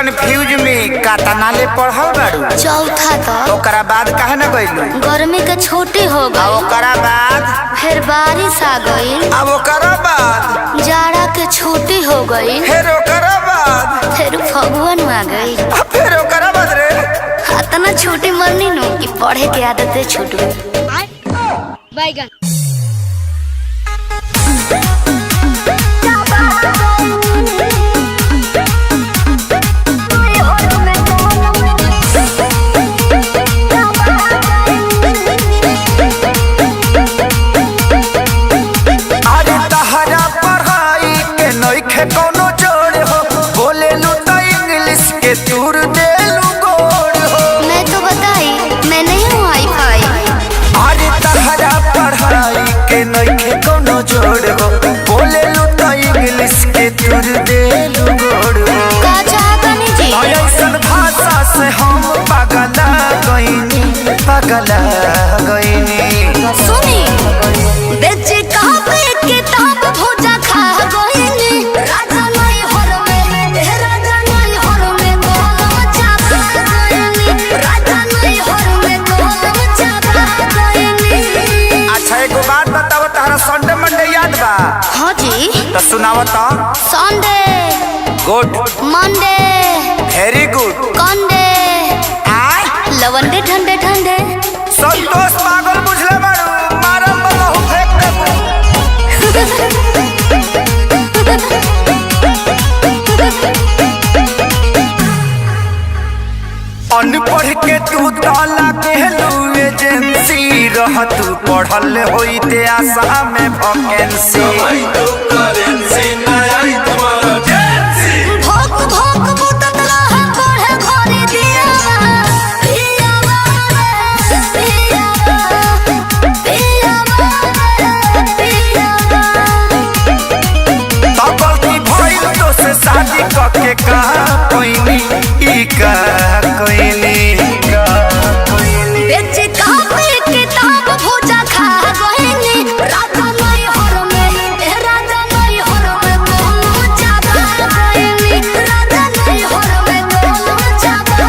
Confuse में कातना ले पढ़ल बाड़ू? चौथा तक। ओकरा बाद काहे न गइलू? गर्मी के छुट्टी हो गई। ओकरा बाद फिर बारिश आ गई। अब ओकरा बाद जाड़ा के छुट्टी हो गई। फिर ओकरा बाद फिर फगुन आ गई। फिर ओकरा बाद रे इतना छुट्टी मरनी नु कि पढ़े के आदत छूट गई। बैगन कोनो जोड़ हो, बोले लू तो इंग्लिश के तूर दे लू गोड़ हो। मैं तो बताई मैं नहीं हूँ हाई-फाई। अरे तहरा पढ़ाई के नइखे कोनो जोड़ हो, बोले लू तो इंग्लिश के तूर दे लू गोड़ हो। का चाहतानी जी? ऐसन भाषा से हम पगला गईनी। सुनी बेचे कहाँ पे किताब भोजा खा गईनी। राजा नहीं हर में राजा नहीं हर में गोलम चापा गईनी। राजा नहीं हर में गोलम चापा गईनी। अच्छा एगो बात बताओ, तहरा संडे मंडे याद बा? हाँ जी। तो सुनाओ तो। Sunday good, Monday very good, कंडे लवंडे ठंडे ठंडे। संतोष पागल बुझले बाड़ू, मारम बहु फेंक देबू। अनपढ़ के तू ताला कहलू एजेंसी रह, तू पढ़ल होइते आशा में वैकेंसी। भोक भोक बुतत रहा पढ़े घरे दियावा। पियावा पियावा पियावा पियावा। तो गलती भइल तो से शादी करके का कोइनी ई का कोइनी। बेचे कापी किताब भोजा खा गईनी। राजा नहीं हर में राजा नहीं हर में गोलम चापा गईनी। राजा नहीं हर में गोलम चापा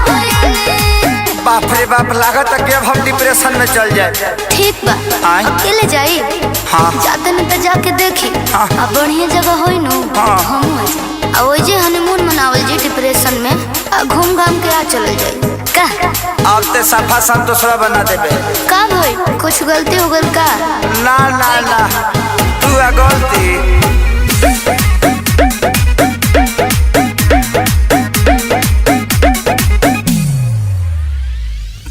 गईनी। बाप रे बाप, लागत है कि अब हम डिप्रेशन में चल जाए। ठीक बा, आय? अकेले जाई? हाँ। जाते न तो जाके देखी। हाँ। अब बढ़िया जगह होई नु। हाँ। हम आ ओजे हनीमून मनावल जी डिप्रेशन में। आ घूम घाम के आ चल जाई का? अब ते सफा संतोषरा बना देबे। का भाई कुछ गलती हो गल का? ना ना ना, तू आ गलती।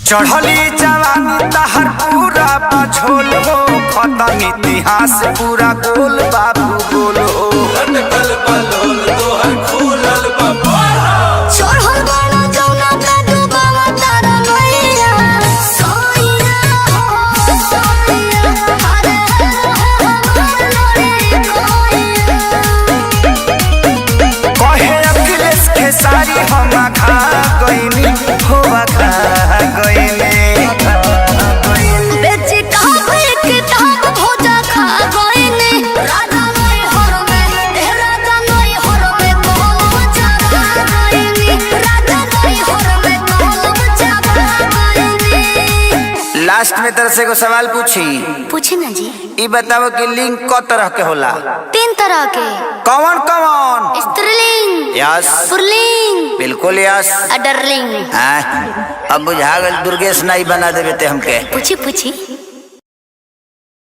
चढ़ली जवानी तहर पूरा बझोल हो, खत्म इतिहास पूरा गोल बाबू गोल हो। चढ़ल बाड़ा जौना का डुबावा तारा नैया। सोइया हो सोइया हरे हरे कोइया। कहे अखिलेश के सारी हम खा गईनी हो, खा गईनी। बेचे कापी किताब भोजा खा गईनी। राजा नहीं हर में राजा नहीं हर में गोलम चापा गईनी। राजा नहीं हर में गोलम चापा गईनी। लास्ट में तरह से को सवाल पूछी ना जी। ई बताओ कि लिंग क तरह के होला? 3 तरह के। कौन कौन? स्त्रीलिंग, यस, पुल्लिंग, बिल्कुल यस। अडरलिंग। हाँ, अब बुझा गल दुर्गेश नहीं बना देवे ते हमके। पूछी पूछी।